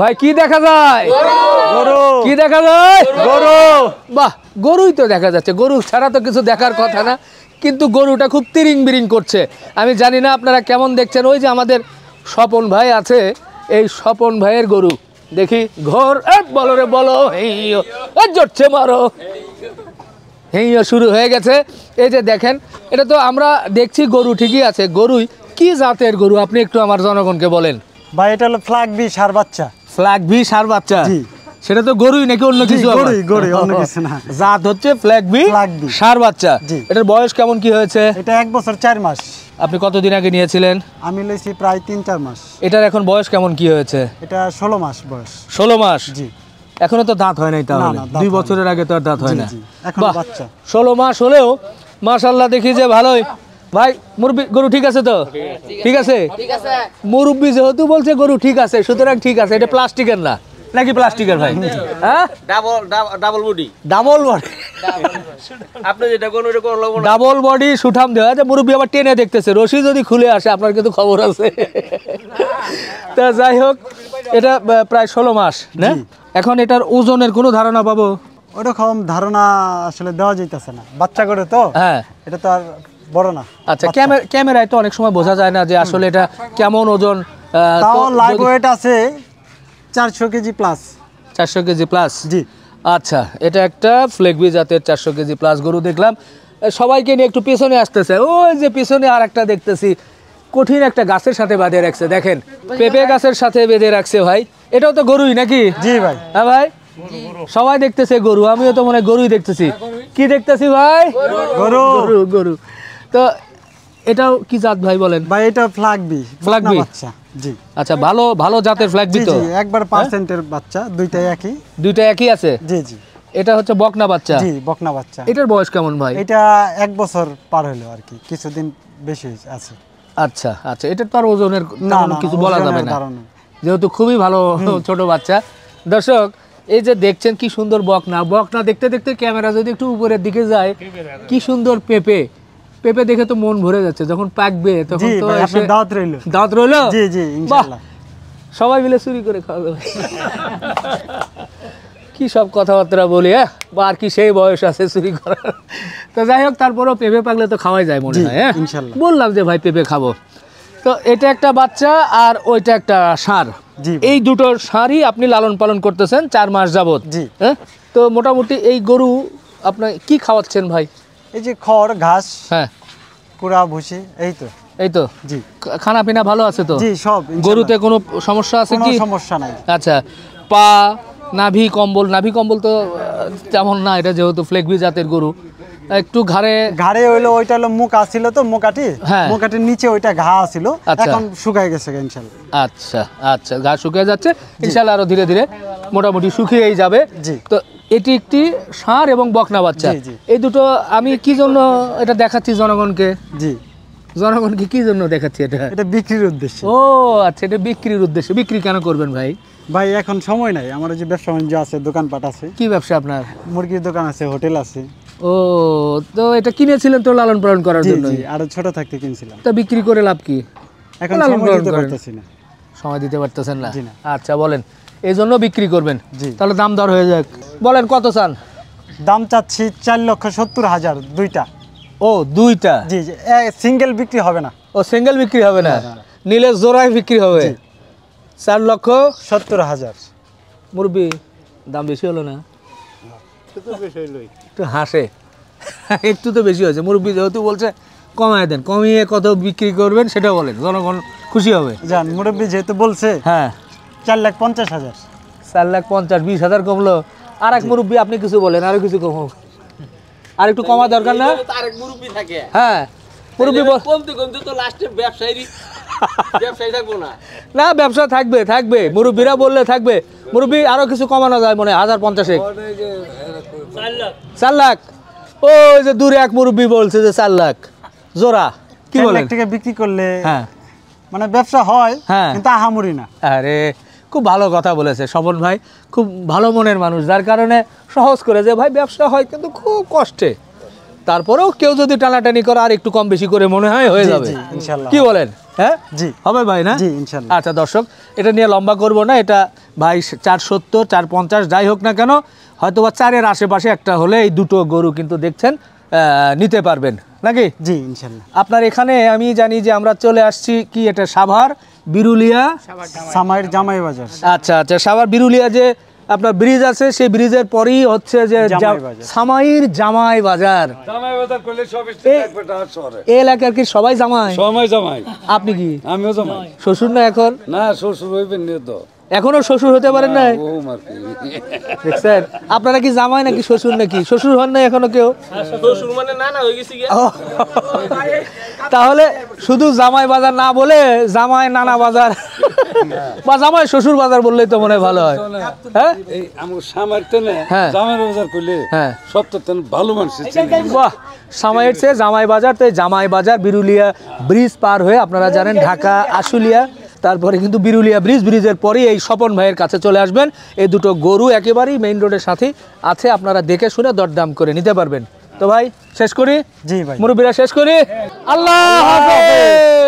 ভাই কি দেখা যায়? গরু। কি দেখা যায়? গরু। বাহ, গরুই তো দেখা যাচ্ছে, গরু ছাড়া তো কিছু দেখার কথা না, কিন্তু গরুটা খুব তিরিং বিরিং করছে। আমি জানি না আপনারা কেমন দেখছেন। ওই যে আমাদের স্বপন ভাই আছে, এই স্বপন ভাইয়ের গরু দেখি ঘর বলো রে বলো, জড়ছে মারো, হেইও শুরু হয়ে গেছে। এই যে দেখেন, এটা তো আমরা দেখছি গরু ঠিকই আছে, গরুই কি জাতের গরু আপনি একটু আমার জনগণকে বলেন। ভাই এটা হলো ফ্ল্যাগ বি ষাঁড় বাচ্চা। ফ্ল্যাগ বি ষাঁড় বাচ্চা? জি। সেটা তো গরুই নাকি অন্য কিছু? গরু অন্য কিছু না, জাত হচ্ছে ফ্ল্যাগ বি ষাঁড় বাচ্চা। এটার বয়স কেমন কি হয়েছে? এটা 1 বছর 4 মাস। আপনি কতদিন আগে নিয়েছিলেন? আমি লইছি প্রায় 3-4 মাস। এটার এখন বয়স কেমন কি হয়েছে? এটা 16 মাস বয়স। 16 মাস? জি। এখনো তো দাঁত হয় নাই, তাহলে 2 বছরের আগে তো আর দাঁত হয় না। এখন বাচ্চা। 16 মাস হলেও মাশাআল্লাহ দেখি যে ভালোই। ভাই মুরব্বি, গরু ঠিক আছে তো? ঠিক আছে, ঠিক আছে। মুরব্বি যেহেতু বলছে গরু ঠিক আছে, সুতরাং ঠিক আছে। এটা প্লাস্টিকের না নাকি? প্লাস্টিকের ভাই? হ্যাঁ, ডাবল বডি। ডাবল বডি আপনি যেটা কোন ওটা কোন লবণ, ডাবল বডি সুঠাম দেওয়া আছে। মুরব্বি আবার টেনে দেখতেছে, রশি যদি খুলে আসে আপনার কিন্তু খবর আছে। তা যাই হোক, এটা প্রায় 16 মাস না? এখন এটার ওজনের কোনো ধারণা পাবো? ওরকম ধারণা আসলে দেওয়া যাইতেছে না, বাচ্চা করে তো। হ্যাঁ, এটা তো আর বড় না। আচ্ছা, ক্যামেরায় তো অনেক সময় বোঝা যায় না যে আসলে এটা কেমন ওজন। তাও লাইভ ওয়েট আছে 400 কেজি প্লাস। 400 kg plus? জি। আচ্ছা, এটা একটা ফ্লেগবি জাতের 400 কেজি প্লাস গরু দেখলাম। সবাইকে নিয়ে একটু পেছনে আসতেছে। ওই যে পিছনে আর একটা দেখতেছি, কঠিন একটা গাছের সাথে বেঁধে রাখছে, দেখেন পেঁপে গাছের সাথে বেঁধে রাখছে। ভাই এটাও তো গরুই নাকি? জি ভাই। হ্যাঁ ভাই, সবাই দেখতেছে গরু, আমিও তো মনে হয় গরুই দেখতেছি। কি দেখতেছি ভাই? গরু। গরু গরু। তো এটাও কি জাত ভাই বলেন? ভাই এটা ফ্ল্যাগ বি। ফ্ল্যাগ বি বাচ্চা। জি। আচ্ছা, ভালো ভালো জাতের ফ্ল্যাগ বি তো? জি, একবার পার্সেন্টের বাচ্চা, দুইটাই একই। দুইটা একই আছে? জি জি। এটা হচ্ছে বকনা বাচ্চা? জি, বকনা বাচ্চা। এটার বয়স কেমন ভাই? এটা 1 বছর পার হলো আর কি, কিছুদিন বেশি আছে। আচ্ছা আচ্ছা, এটা তো আর ওজনের কিছু বলা যাবে না, যেহেতু খুবই ভালো ছোট বাচ্চা। দর্শক, এই যে দেখছেন কি সুন্দর বকনা, বকনা দেখতে দেখতে ক্যামেরা যদি একটু উপরের দিকে যায়, কি সুন্দর পেঁপে, পেঁপে দেখে তো মন ভরে যাচ্ছে। যখন পাকবে তখন তো দাওয়াত রইলো। দাওয়াত রইলো? জি জি, ইনশাআল্লাহ। সবাই মিলে চুরি করে খাওয়া যাবে। কি সব কথাবার্তা বলি, হ্যাঁ, বা আর কি সেই বয়স আছে চুরি করার। তো যাই হোক, তারপরেও পেঁপে পাকলে তো খাওয়াই যায় মনে হয়। হ্যাঁ, ইনশাআল্লাহ। বললাম যে ভাই পেঁপে খাবো। তো এটা একটা বাচ্চা আর ওইটা একটা ষাঁড়। এই দুটো ষাঁড়ই আপনি লালন পালন করতেছেন 4 মাস যাবত? জি। হ্যাঁ, তো মোটামুটি এই গরু আপনি কি খাওয়াচ্ছেন ভাই? এই যে খড়, ঘাস, হ্যাঁ, কুড়া, ভুসি, এই তো। এই তো? জি। খানা পিনা ভালো আছে তো? জি, সব। গরুতে কোনো সমস্যা আছে কি? কোনো সমস্যা নাই। আচ্ছা, পা, নাভি কম্বল? নাভি কম্বল তো তেমন না, এটা যেহেতু ফ্লেগবি জাতের গরু। একটু ঘাড়ে হইলো, ওইটা হলো মুখ আছিল তো, মুকাটি, মুকাটির নিচে ওইটা ঘা ছিল, এখন শুকায় গেছে ইনশাআল্লাহ। আচ্ছা আচ্ছা, ঘা শুকিয়ে যাচ্ছে, ইনশাআল্লাহ আরো ধীরে ধীরে মোটামুটি শুকিয়েই যাবে। জি। তো এটি একটি ষাঁড় এবং বকনা বাচ্চা। এই দুটো আমি কি জন্য এটা দেখাচ্ছি জনগণকে? জি, জনগণকে কি জন্য দেখাচ্ছি এটা? এটা বিক্রির উদ্দেশ্যে। ও আচ্ছা, এটা বিক্রির উদ্দেশ্যে। বিক্রি কেন করবেন ভাই? ভাই এখন সময় নাই, আমার যে ব্যবসা বাণিজ্য আছে, দোকানপাট আছে। কি ব্যবসা আপনার? মুরগির দোকান আছে, হোটেল আছে। ও, তো এটা কিনেছিলেন তো লালন পালন করার জন্য? জি, আর ছোট থাকতে কিনছিলাম। তা বিক্রি করে লাভ কি? এখন সময় দিতে পারতেছি না। সময় দিতে পারতেছেন না? আচ্ছা, বলেন এই জন্য বিক্রি করবেন? জি। তাহলে দাম দর হয়ে যাক, বলেন কত চান? দাম চাচ্ছি 4,70,000 দুইটা। ও, দুইটা? জি জি, সিঙ্গেল বিক্রি হবে না। ও, সিঙ্গেল বিক্রি হবে না, নিলে জোড়ায় বিক্রি হবে। 4,70,000। মুরব্বি, দাম বেশি হলো না? একটু হাসে, একটু তো বেশি হয়েছে। মুরব্বি যেহেতু বলছে কমায় দেন, কমিয়ে কত বিক্রি করবেন সেটা বলেন, জনগণ খুশি হবে। জান, মুরব্বি যেহেতু বলছে, হ্যাঁ, 4,50,000। 4,50,000, 20,000 কমলো। আর এক মুরব্বি আপনি কিছু বলেন, আরো কিছু কম, আর একটু কমা দরকার না? আরেক মুরব্বি থাকে। হ্যাঁ, মুরব্বি কমতে কমতে তো লাস্টে ব্যবসায়ী থাকবো না। না, ব্যবসা থাকবে, থাকবে, মুরব্বিরা বললে থাকবে। মুরব্বি আরো কিছু কমানো যায় মনে হয়, 1,050। 4 লাখ? ওই যে দূরে এক মুরব্বি বলছে যে 4 লাখ জোড়া। কি বলেন? টাকা বিক্রি করলে মানে ব্যবসা হয়, কিন্তু আহামরি না। আরে, খুব ভালো কথা বলেছে স্বপন ভাই, খুব ভালো মনের মানুষ, যার কারণে সহজ করে যে ভাই ব্যবসা হয় কিন্তু খুব কষ্টে। তারপরেও কেউ যদি টানাটানি করে আর একটু কম বেশি করে মনে হয় হয়ে যাবে ইনশাআল্লাহ। কি বলেন? হ্যাঁ, জি হবে ভাই, না? জি, ইনশাআল্লাহ। আচ্ছা দর্শক, এটা নিয়ে লম্বা করব না, এটা ভাই 470 450 যাই হোক না কেন, হয়তো বা 4-এর আশেপাশে একটা হলে এই দুটো গরু কিন্তু দেখছেন নিতে পারবেন নাকি? জি ইনশাল্লাহ। আপনার এখানে আমি জানি যে আমরা চলে আসছি কি এটা সাভার বিরুলিয়া সামাইর জামাই বাজার। আচ্ছা আচ্ছা, সাভার বিরুলিয়া যে আপনার ব্রিজ আছে, সেই ব্রিজের পরেই হচ্ছে যে জামাই বাজার। সামাইর জামাই বাজার। জামাই বাজার করলে সব স্টেট একবার ঢাকা শহরে এই এলাকার কি সবাই জামাই? সময় জামাই। আপনি কি আমিও জামাই। শ্বশুর না এখন? না শ্বশুর হইবেন নিয়ে তো এখনো শ্বশুর হতে পারেন নাই? ও মারকি দেখছেন আপনারা কি জামাই নাকি শ্বশুর নাকি? শ্বশুর হন না এখনো কেউ? শ্বশুর মানে না হয়ে গেছি গিয়া। ও, তাহলে শুধু জামাই বাজার না বলে জামাই নানা বাজার বা জামাই শ্বশুর বাজার বললেই তো মনে হয় ভালো হয়। হ্যাঁ এই আমার সামারতে না হ্যাঁ। জামাই বাজার করলে হ্যাঁ। সব তো তেন ভালো মানুষ চিনে। বাহ, সামাইয়ের চেয়ে জামাই বাজার, তো এই জামাই বাজার বিরুলিয়া ব্রিজ পার হয়ে আপনারা জানেন ঢাকা আশুলিয়া, তারপরে কিন্তু বিরুলিয়া ব্রিজের পরেই এই স্বপন ভাইয়ের কাছে চলে আসবেন। এই দুটো গরু একেবারেই মেইন রোডের সাথে আছে, আপনারা দেখে শুনে দরদাম করে নিতে পারবেন। তো ভাই শেষ করি, জি ভাই। মুরব্বীরা শেষ করি। আল্লাহ হাফেজ।